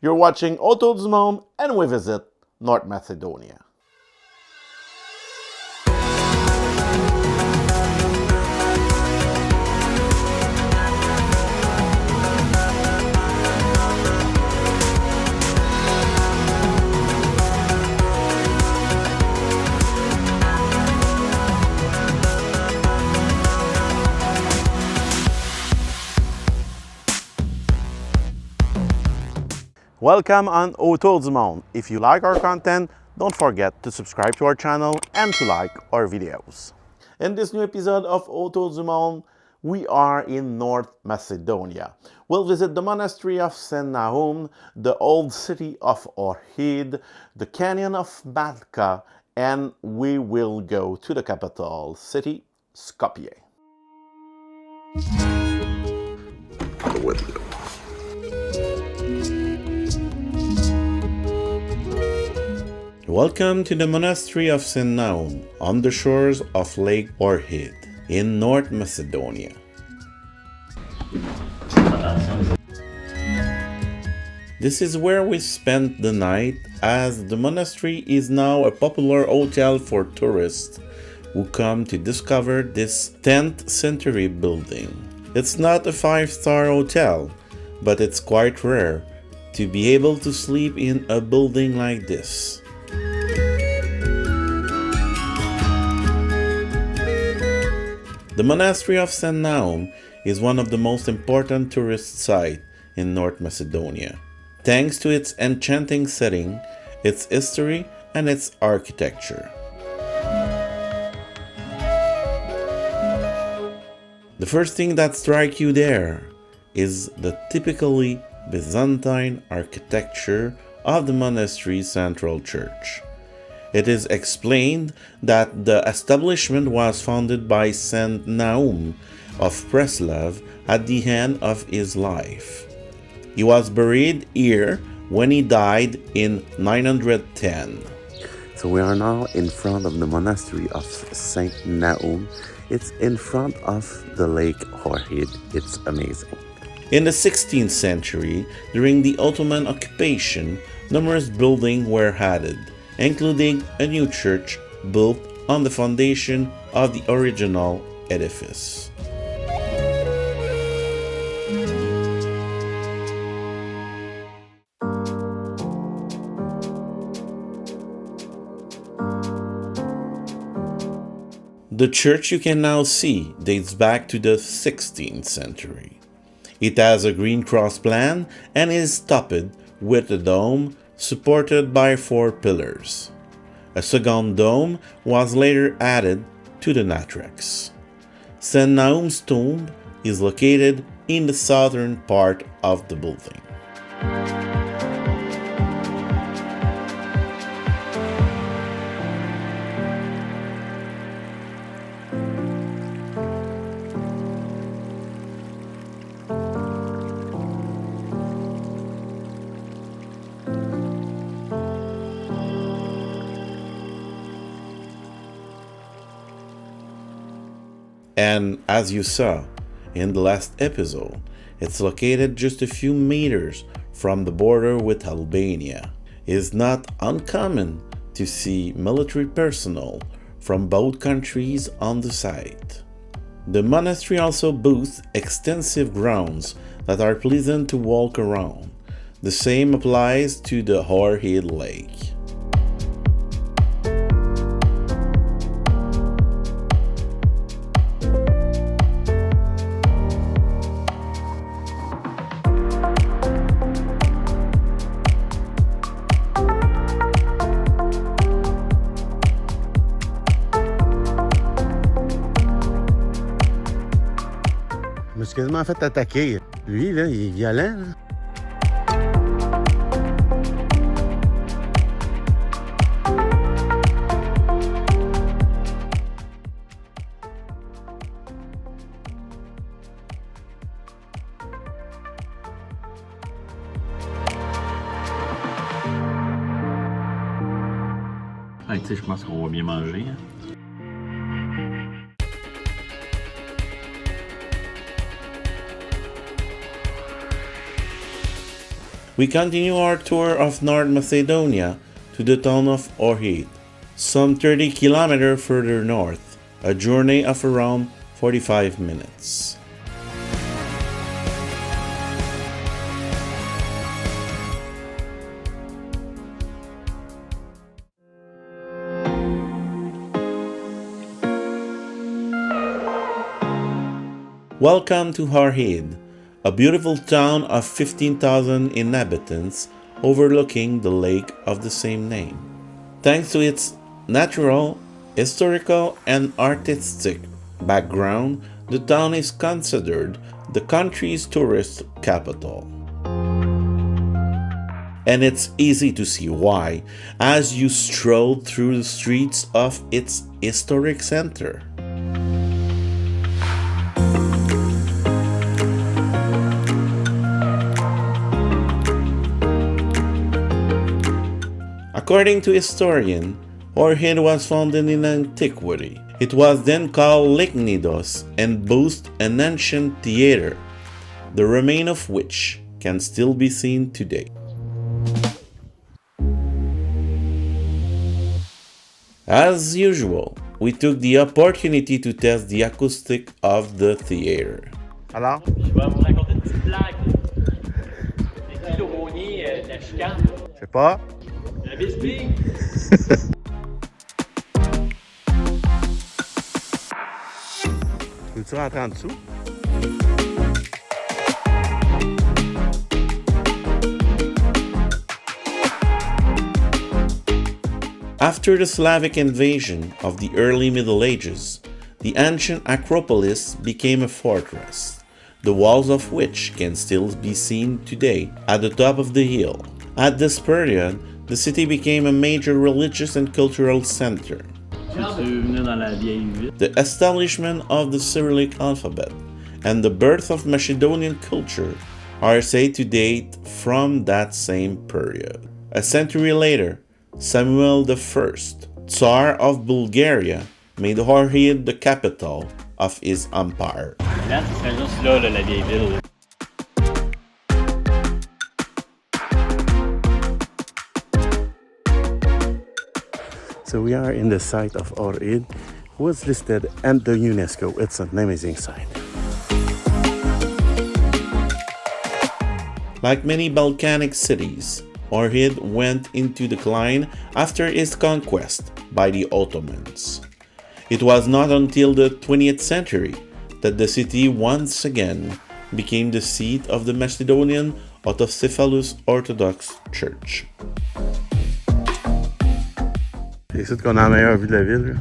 You're watching Untitled Chapter and we visit North Macedonia. Welcome on Untitled Chapter. If you like our content, don't forget to subscribe to our channel and to like our videos. In this new episode of Untitled Chapter, we are in North Macedonia. We'll visit the Monastery of St Nahum, the old city of Ohrid, the canyon of Matka, and we will go to the capital city, Skopje. The window. Welcome to the Monastery of St Naum on the shores of Lake Ohrid in North Macedonia. This is where we spent the night, as the monastery is now a popular hotel for tourists who come to discover this 10th century building. It's not a 5-star hotel, but it's quite rare to be able to sleep in a building like this. The Monastery of St Nahum is one of the most important tourist sites in North Macedonia, thanks to its enchanting setting, its history, and its architecture. The first thing that strikes you there is the typically Byzantine architecture of the monastery's central church. It is explained that the establishment was founded by St Nahum of Ohrid at the end of his life. He was buried here when he died in 910. So we are now in front of the Monastery of St Nahum. It's in front of the Lake Ohrid. It's amazing. In the 16th century, during the Ottoman occupation, numerous buildings were added, including a new church built on the foundation of the original edifice. The church you can now see dates back to the 16th century. It has a green cross plan and is topped with a dome supported by 4 pillars. A second dome was later added to the natrax. St Nahum's tomb is located in the southern part of the building. And as you saw in the last episode, it's located just a few meters from the border with Albania. It is not uncommon to see military personnel from both countries on the site. The monastery also boasts extensive grounds that are pleasant to walk around. The same applies to the Ohrid Lake. Je me suis quasiment fait attaquer. Lui, là, il est violent, là. Tu sais, je pense qu'on va bien manger. Hein? We continue our tour of North Macedonia to the town of Ohrid, some 30 kilometers further north, a journey of around 45 minutes. Welcome to Ohrid, a beautiful town of 15,000 inhabitants overlooking the lake of the same name. Thanks to its natural, historical, and artistic background, the town is considered the country's tourist capital. And it's easy to see why as you stroll through the streets of its historic center. According to historian, Ohrid was founded in antiquity. It was then called Lignidos and boasts an ancient theater, the remains of which can still be seen today. As usual, we took the opportunity to test the acoustic of the theater. Alors? Je vais vous raconter une petite blague. C'est qui l'aumônier de la chicane? Je sais pas. Le bisbee? Veux-tu rentrer en dessous? After the Slavic invasion of the early Middle Ages, the ancient Acropolis became a fortress, the walls of which can still be seen today at the top of the hill. At this period, the city became a major religious and cultural center. The establishment of the Cyrillic alphabet and the birth of Macedonian culture are said to date from that same period. A century later, Samuel I, Tsar of Bulgaria, made Ohrid the capital of his empire. Là, ce serait juste là, la vieille ville. So we are in the site of Ohrid, was listed at the UNESCO. It's an amazing site. Like many Balkanic cities, Ohrid went into decline after its conquest by the Ottomans. It was not until the 20th century that the city once again became the seat of the Macedonian Autocephalous Orthodox Church. C'est ici qu'on a la meilleure vue de la ville.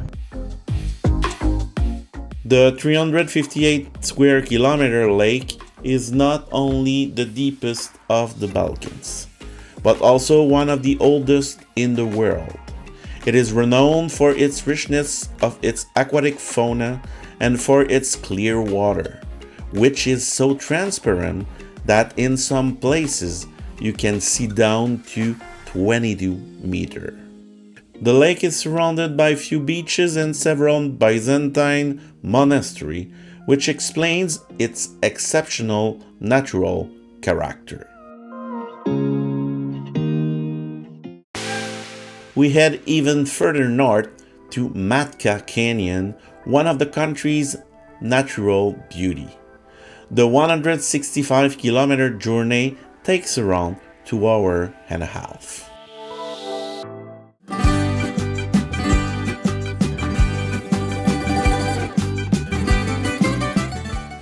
The 358 square kilometer lake is not only the deepest of the Balkans, but also one of the oldest in the world. It is renowned for its richness of its aquatic fauna and for its clear water, which is so transparent that in some places you can see down to 22 meters. The lake is surrounded by few beaches and several Byzantine monasteries, which explains its exceptional natural character. We head even further north to Matka Canyon, one of the country's natural beauty. The 165-kilometer journey takes around 2 hours and a half.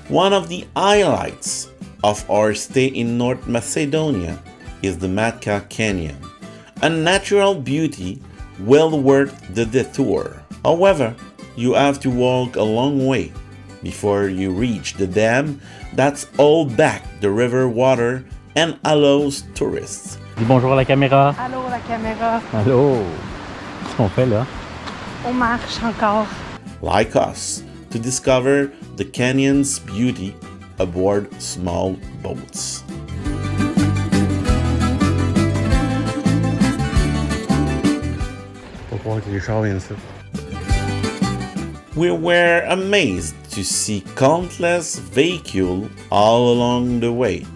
One of the highlights of our stay in North Macedonia is the Matka Canyon, a natural beauty well worth the detour. However, you have to walk a long way before you reach the dam that's holds back the river water and allows tourists. Dis bonjour à la caméra. Allô la caméra, Allô. Qu'est-ce qu'on fait là? on marche encore. Like us, to discover the canyon's beauty aboard small boats. Faut croire que les chars viennent ici. We were amazed to see countless vehicles all along the way.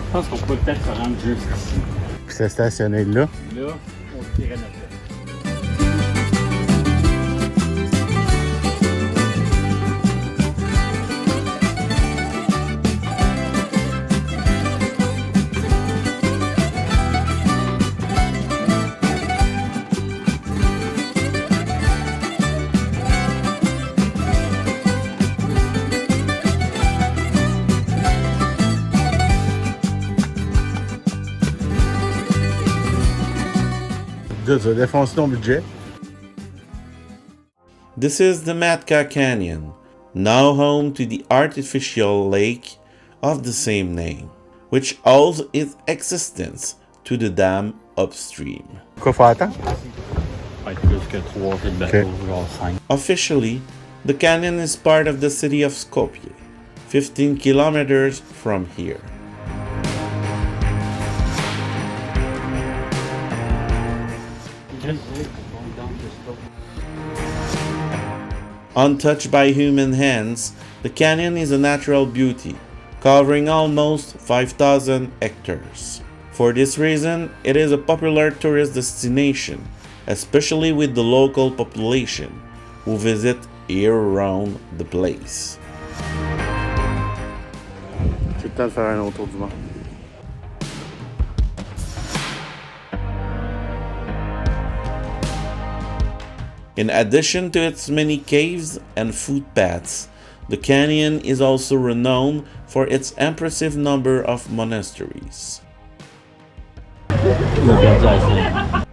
Je pense qu'on peut peut-être se rendre jusqu'ici. Puis c'est stationné là. Là, on tirait notre tête. Tu vas défoncer ton budget. This is the Matka Canyon, now home to the artificial lake of the same name, which owes its existence to the dam upstream. Quoi, faut attendre? Peut-être plus que 3 de bateau, genre 5. Officially, the canyon is part of the city of Skopje, 15 kilometers from here. Untouched by human hands, the canyon is a natural beauty, covering almost 5,000 hectares. For this reason, it is a popular tourist destination, especially with the local population, who visit year-round the place. C'est le temps de faire un autre tour du monde. In addition to its many caves and footpaths, the canyon is also renowned for its impressive number of monasteries. On a perdu la scène.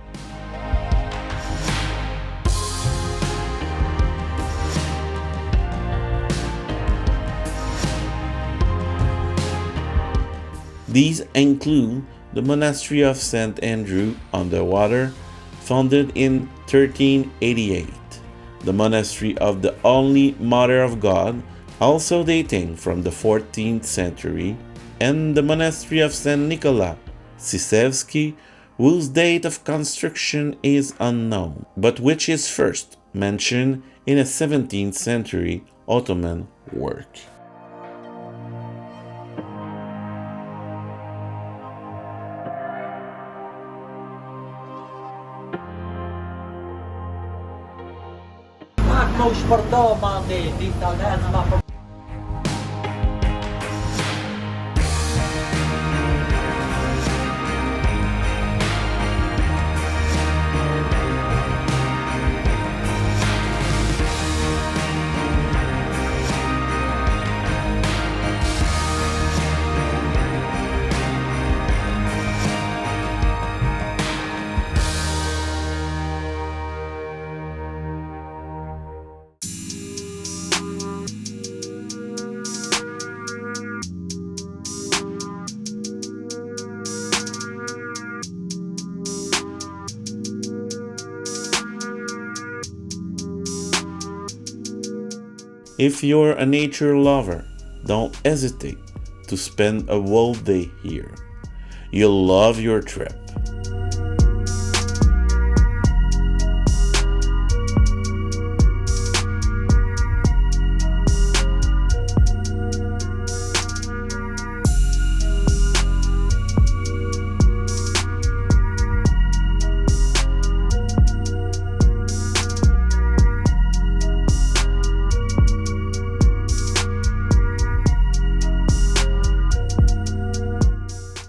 These include the Monastery of St Andrew on the water, founded in 1388, the Monastery of the Only Mother of God, also dating from the 14th century, and the Monastery of St Nicholas Sisevsky, whose date of construction is unknown, but which is first mentioned in a 17th century Ottoman work. If you're a nature lover, don't hesitate to spend a whole day here. You'll love your trip.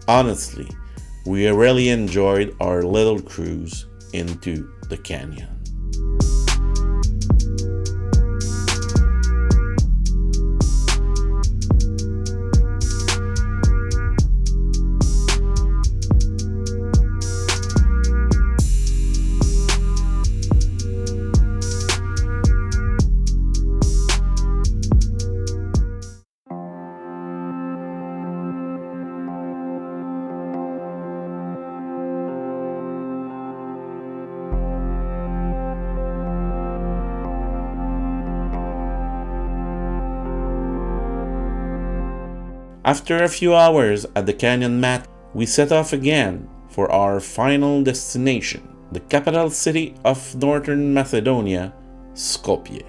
Honestly, we really enjoyed our little cruise into the canyon. After a few hours at the canyon mat, we set off again for our final destination, the capital city of Northern Macedonia, Skopje.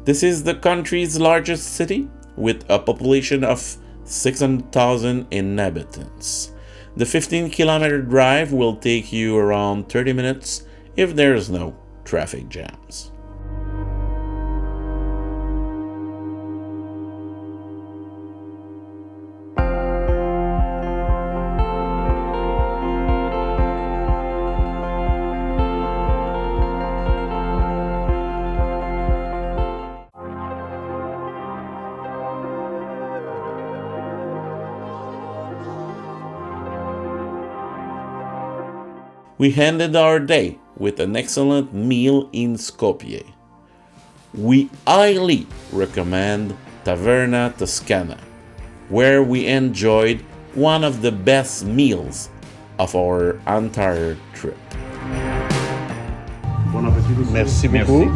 This is the country's largest city with a population of 600,000 inhabitants. The 15-kilometer drive will take you around 30 minutes if there's no traffic jams. We ended our day with an excellent meal in Skopje. We highly recommend Taverna Toscana, where we enjoyed one of the best meals of our entire trip. Merci beaucoup.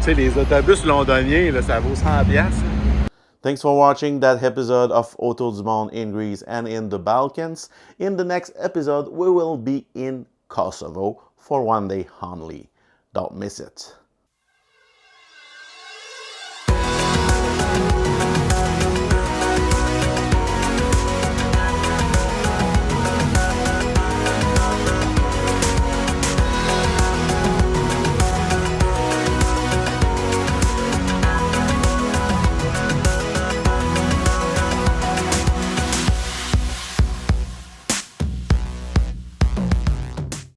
Tu sais, les autobus londoniens, là, ça vaut 100 piastres. Thanks for watching that episode of Autodesmond in Greece and in the Balkans. In the next episode, we will be in Kosovo for one day only. Don't miss it.